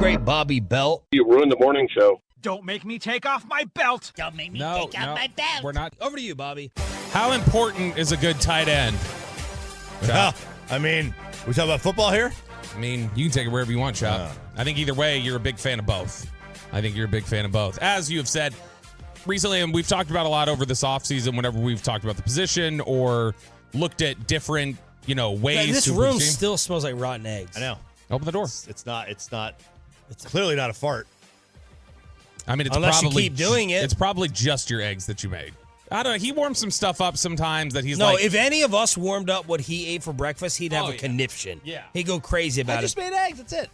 great Bobby Belt. You ruined the morning show. Don't make me take off my belt. Don't make me take off my belt. We're not. Over to you, Bobby. How important is a good tight end? Well, I mean, we talking about football here? I mean, you can take it wherever you want, Chop. I think either way, you're a big fan of both. As you have said recently, and we've talked about a lot over this offseason whenever we've talked about the position or looked at different, ways. This room still smells like rotten eggs. I know. Open the door. It's clearly not a fart. I mean, it's Unless probably, you keep doing it. It's probably just your eggs that you made. I don't know. He warms some stuff up sometimes that he's no, like. if any of us warmed up what he ate for breakfast, he'd have a conniption. Yeah. He'd go crazy about I just it. made eggs. That's it.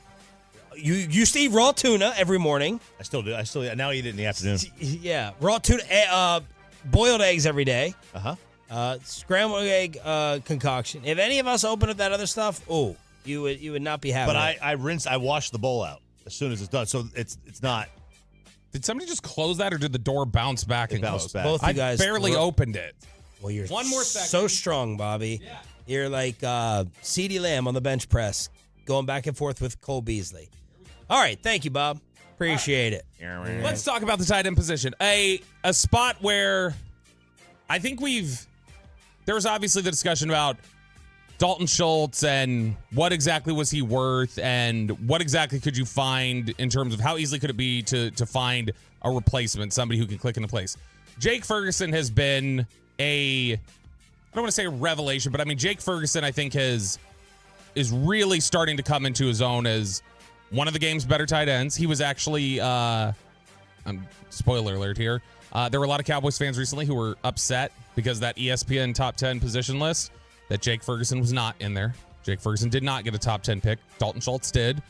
You used to eat raw tuna every morning. I still do. Now I eat it in the afternoon. Yeah. Raw tuna, boiled eggs every day. Scrambled egg concoction. If any of us opened up that other stuff, you would not be happy. But I wash the bowl out as soon as it's done. So it's not. Did somebody just close that, or did the door bounce back and close? Both you guys barely opened it. Well, you're one more second. So strong, Bobby. Yeah. You're like CeeDee Lamb on the bench press, going back and forth with Cole Beasley. All right, thank you, Bob. Appreciate it. Let's talk about the tight end position. A spot where I think there was obviously the discussion about Dalton Schultz and what exactly was he worth and what exactly could you find in terms of how easily could it be to find a replacement, somebody who can click into place. Jake Ferguson has been I don't want to say a revelation, but I mean, Jake Ferguson, I think is really starting to come into his own as one of the game's better tight ends. He was actually, spoiler alert here, there were a lot of Cowboys fans recently who were upset because that ESPN top 10 position list that Jake Ferguson was not in there. Jake Ferguson did not get a top 10 pick. Dalton Schultz did.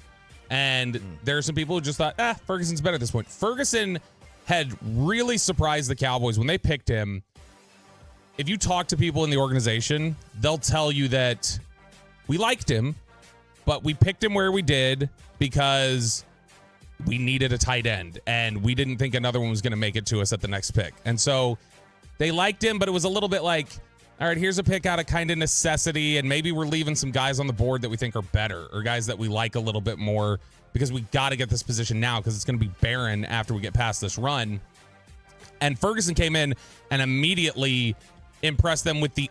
And there are some people who just thought, Ferguson's better at this point. Ferguson had really surprised the Cowboys when they picked him. If you talk to people in the organization, they'll tell you that we liked him, but we picked him where we did because we needed a tight end, and we didn't think another one was going to make it to us at the next pick. And so they liked him, but it was a little bit like, all right, here's a pick out of kind of necessity, and maybe we're leaving some guys on the board that we think are better or guys that we like a little bit more because we got to get this position now because it's going to be barren after we get past this run. And Ferguson came in and immediately impressed them with the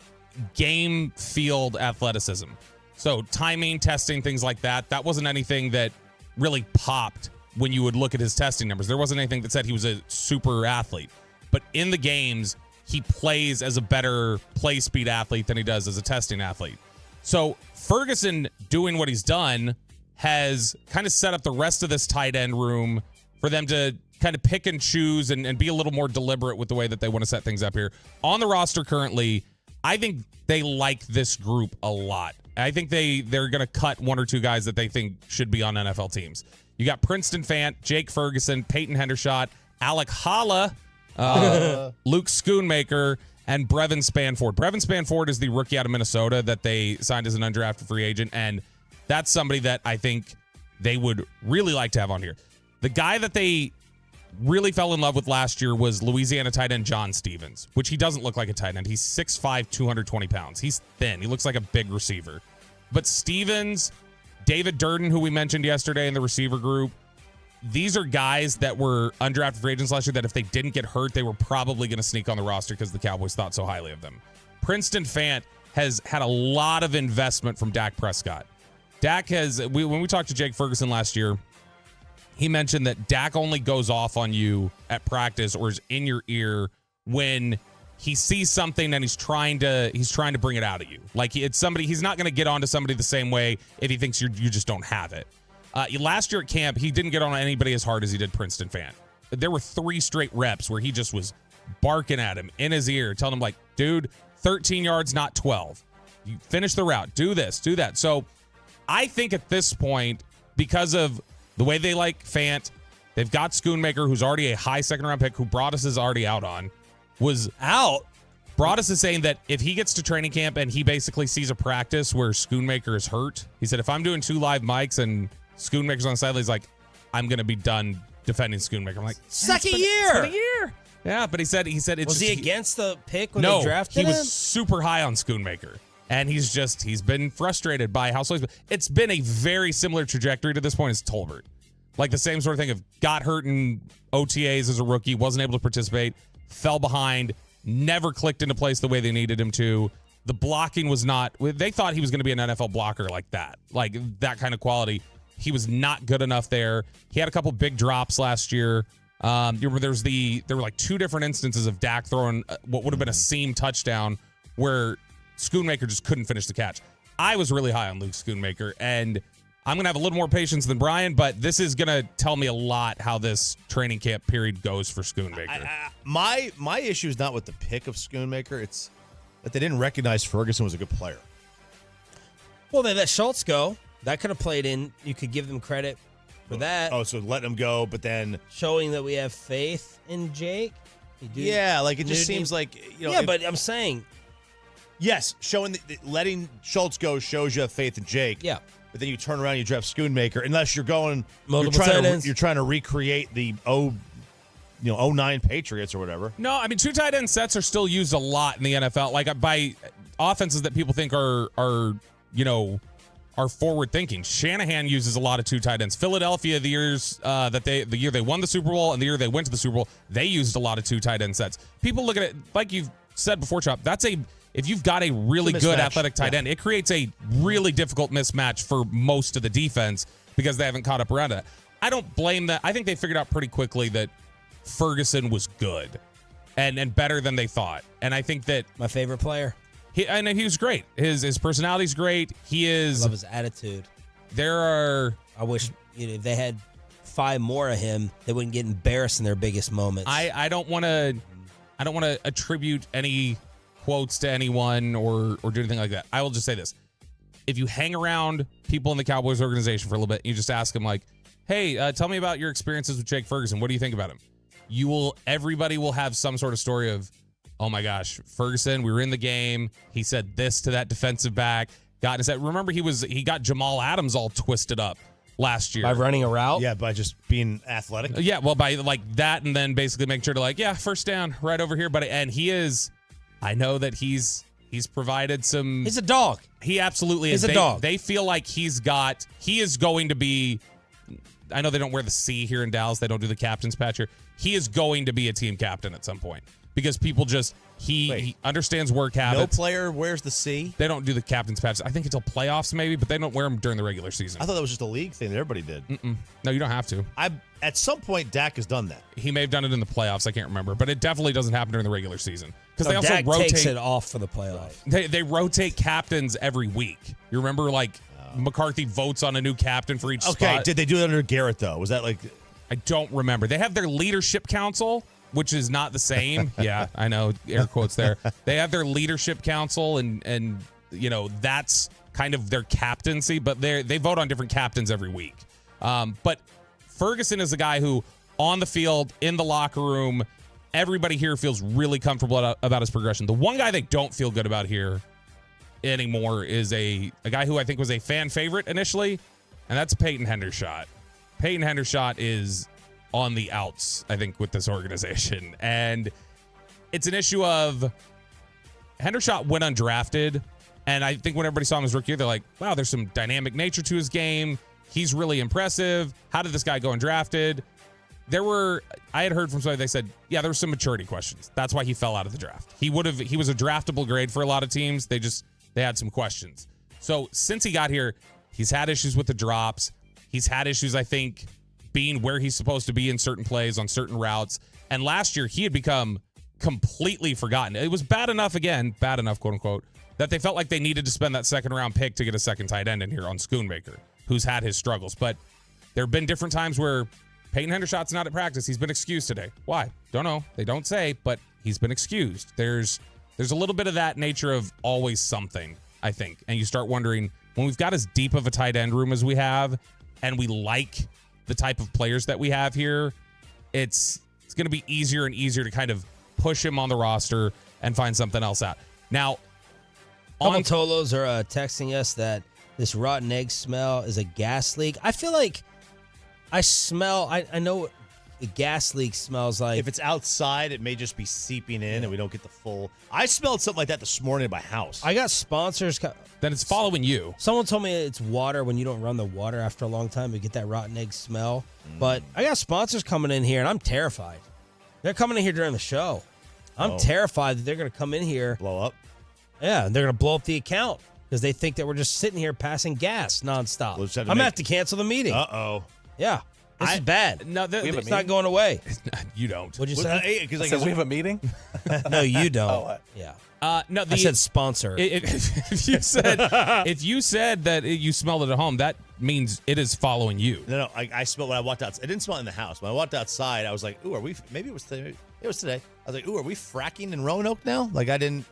game field athleticism. So timing, testing, things like that. That wasn't anything that really popped when you would look at his testing numbers. There wasn't anything that said he was a super athlete. But in the games, he plays as a better play speed athlete than he does as a testing athlete. So Ferguson doing what he's done has kind of set up the rest of this tight end room for them to kind of pick and choose and be a little more deliberate with the way that they want to set things up here. On the roster currently, I think they like this group a lot. I think they're going to cut one or two guys that they think should be on NFL teams. You got Princeton Fant, Jake Ferguson, Peyton Hendershot, Alec Holla, Luke Schoonmaker, and Brevin Spanford. Brevin Spanford is the rookie out of Minnesota that they signed as an undrafted free agent, and that's somebody that I think they would really like to have on here. The guy that they really fell in love with last year was Louisiana tight end John Stevens, which he doesn't look like a tight end. He's 6'5", 220 pounds. He's thin. He looks like a big receiver. But Stevens, David Durden, who we mentioned yesterday in the receiver group, these are guys that were undrafted free agents last year that if they didn't get hurt, they were probably going to sneak on the roster because the Cowboys thought so highly of them. Princeton Fant has had a lot of investment from Dak Prescott. Dak when we talked to Jake Ferguson last year, he mentioned that Dak only goes off on you at practice or is in your ear when he sees something and he's trying to bring it out at you. Like it's somebody, he's not going to get onto somebody the same way if he thinks you just don't have it. Last year at camp, he didn't get on anybody as hard as he did Princeton Fant. There were 3 straight reps where he just was barking at him in his ear, telling him like, dude, 13 yards, not 12. You finish the route. Do this, do that. So I think at this point, because of the way they like Fant, they've got Schoonmaker, who's already a high second-round pick, who Broadus is already out on. Was out. Broadus is saying that if he gets to training camp and he basically sees a practice where Schoonmaker is hurt, he said, if I'm doing 2 live mics and Schoonmaker's on the sideline, he's like, I'm going to be done defending Schoonmaker. I'm like, second year. Yeah, but he said it's was he against the pick when no, they drafted him? He was super high on Schoonmaker. And he's been frustrated by how slow he's been. It's been a very similar trajectory to this point as Tolbert. Like the same sort of thing of got hurt in OTAs as a rookie, wasn't able to participate, fell behind, never clicked into place the way they needed him to. The blocking was not, they thought he was going to be an NFL blocker like that kind of quality. He was not good enough there. He had a couple big drops last year. You remember there were like 2 different instances of Dak throwing what would have been a seam touchdown where Schoonmaker just couldn't finish the catch. I was really high on Luke Schoonmaker, and I'm going to have a little more patience than Brian, but this is going to tell me a lot how this training camp period goes for Schoonmaker. My issue is not with the pick of Schoonmaker. It's that they didn't recognize Ferguson was a good player. Well, they let Schultz go. That could have played in. You could give them credit for that. Oh, so let him go, but then showing that we have faith in Jake. Yeah, like it just seems like Yeah, but I'm saying, yes, showing letting Schultz go shows you have faith in Jake. Yeah. But then you turn around and you draft Schoonmaker, unless you're going, you're trying to recreate the 09 Patriots or whatever. No, I mean 2 tight end sets are still used a lot in the NFL. Like by offenses that people think are forward thinking. Shanahan uses a lot of 2 tight ends. Philadelphia, the year they won the Super Bowl and the year they went to the Super Bowl, they used a lot of 2 tight end sets. People look at it like you've said before, Chop. If you've got a really good athletic tight end, it creates a really difficult mismatch for most of the defense because they haven't caught up around it. I don't blame that. I think they figured out pretty quickly that Ferguson was good and better than they thought. And I think that my favorite player. He was great. His personality's great. He is. I love his attitude. I wish if they had 5 more of him, they wouldn't get embarrassed in their biggest moments. I don't want to attribute any quotes to anyone or do anything like that. I will just say this. If you hang around people in the Cowboys organization for a little bit, and you just ask them like, hey, tell me about your experiences with Jake Ferguson. What do you think about him? Everybody will have some sort of story of, oh my gosh, Ferguson, we were in the game. He said this to that defensive back. Remember he got Jamal Adams all twisted up last year. By running a route? Yeah, by just being athletic. Yeah, well, by like that and then basically making sure to first down right over here, buddy. And he is, I know that he's provided some. He's a dog. He absolutely is. He's a dog. They feel like he is going to be, I know they don't wear the C here in Dallas. They don't do the captain's patch here. He is going to be a team captain at some point because people he understands work habits. No player wears the C? They don't do the captain's patch. I think until playoffs maybe, but they don't wear them during the regular season. I thought that was just a league thing that everybody did. No, you don't have to. At some point, Dak has done that. He may have done it in the playoffs. I can't remember, but it definitely doesn't happen during the regular season because they also Dak rotate. Takes it off for the playoffs. They rotate captains every week. You remember, McCarthy votes on a new captain for each spot. Okay, did they do that under Garrett though? Was that like? I don't remember. They have their leadership council, which is not the same. Yeah, I know, air quotes there. They have their leadership council, and that's kind of their captaincy, but they vote on different captains every week. But Ferguson is a guy who, on the field, in the locker room, everybody here feels really comfortable about his progression. The one guy they don't feel good about here anymore is a guy who I think was a fan favorite initially, and that's Peyton Hendershot. Peyton Hendershot is on the outs, I think, with this organization. And it's an issue of Hendershot went undrafted, and I think when everybody saw him as rookie, they're like, wow, there's some dynamic nature to his game. He's really impressive. How did this guy go undrafted? I had heard from somebody, they said, yeah, there were some maturity questions. That's why he fell out of the draft. He was a draftable grade for a lot of teams. They had some questions. So since he got here, he's had issues with the drops. He's had issues, I think, being where he's supposed to be in certain plays on certain routes. And last year, he had become completely forgotten. It was bad enough, quote unquote, that they felt like they needed to spend that second round pick to get a second tight end in here on Schoonmaker, who's had his struggles. But there have been different times where Peyton Hendershot's not at practice. He's been excused today. Why? Don't know. They don't say, but he's been excused. There's a little bit of that nature of always something, I think. And you start wondering, when we've got as deep of a tight end room as we have, and we like the type of players that we have here, it's going to be easier and easier to kind of push him on the roster and find something else out. Now, Tolos are texting us that this rotten egg smell is a gas leak. I feel like I smell, I know the gas leak smells like. If it's outside, it may just be seeping in and we don't get the full. I smelled something like that this morning at my house. I got sponsors. Then it's following you. Someone told me it's water. When you don't run the water after a long time, you get that rotten egg smell. But I got sponsors coming in here, and I'm terrified. They're coming in here during the show. I'm terrified that they're going to come in here. Blow up? Yeah, and they're going to blow up the account because they think that we're just sitting here passing gas nonstop. I'm going to have to cancel the meeting. Uh-oh. Yeah. This is bad. No, it's not going away. You don't. What'd you say? Because we have a meeting? No, you don't. Yeah. No, I said sponsor. If you said that you smelled it at home, that means it is following you. No, I smelled when I walked outside. I didn't smell it in the house. When I walked outside, I was like, ooh, are we, maybe it was today. It was today. I was like, ooh, are we fracking in Roanoke now? Like I didn't.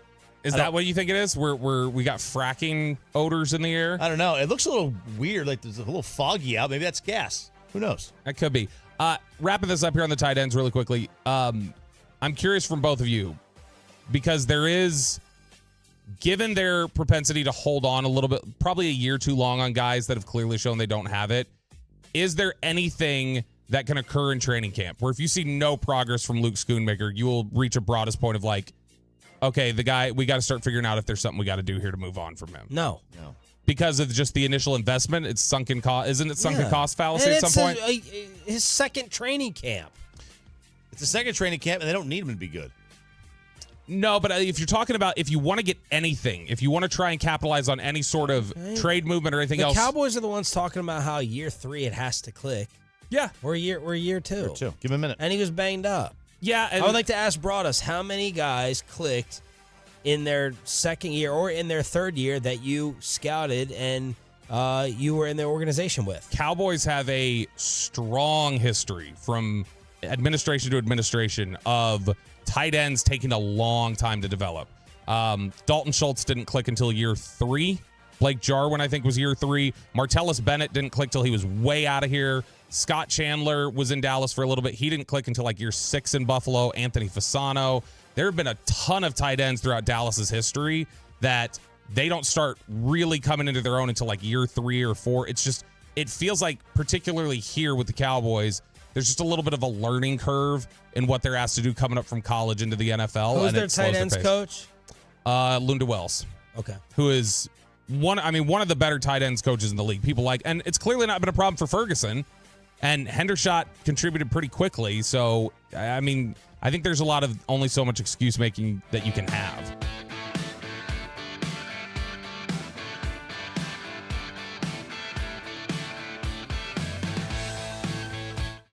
Is that what you think it is? We got fracking odors in the air? I don't know. It looks a little weird. Like there's a little foggy out. Maybe that's gas. Who knows? That could be. Wrapping this up here on the tight ends really quickly. I'm curious from both of you because there is, given their propensity to hold on a little bit, probably a year too long on guys that have clearly shown they don't have it, is there anything that can occur in training camp where if you see no progress from Luke Schoonmaker, you will reach a broadest point of like, okay, the guy, we got to start figuring out if there's something we got to do here to move on from him? No. Because of just the initial investment, it's sunken cost. Isn't it sunken cost fallacy at some point? His second training camp. It's a second training camp, and they don't need him to be good. No, but if you're talking about if you want to get anything, if you want to try and capitalize on any sort of trade movement or anything else. The Cowboys are the ones talking about how year 3 it has to click. Yeah. We're year 2. Year 2. Give him a minute. And he was banged up. Yeah. I would like to ask Broadus, how many guys clicked in their second year or in their third year that you scouted and you were in their organization with? Cowboys have a strong history from administration to administration of tight ends taking a long time to develop. Dalton Schultz didn't click until year 3. Blake Jarwin, I think, was year 3. Martellus Bennett didn't click till he was way out of here. Scott Chandler was in Dallas for a little bit. He didn't click until like year 6 in Buffalo. Anthony Fasano. There have been a ton of tight ends throughout Dallas's history that they don't start really coming into their own until like year 3 or 4. It's just, it feels like particularly here with the Cowboys, there's just a little bit of a learning curve in what they're asked to do coming up from college into the NFL. Who's their tight ends coach? Lunda Wells. Okay. Who is one of the better tight ends coaches in the league. People like, and it's clearly not been a problem for Ferguson. And Hendershot contributed pretty quickly. So, I mean, I think there's a lot of only so much excuse making that you can have.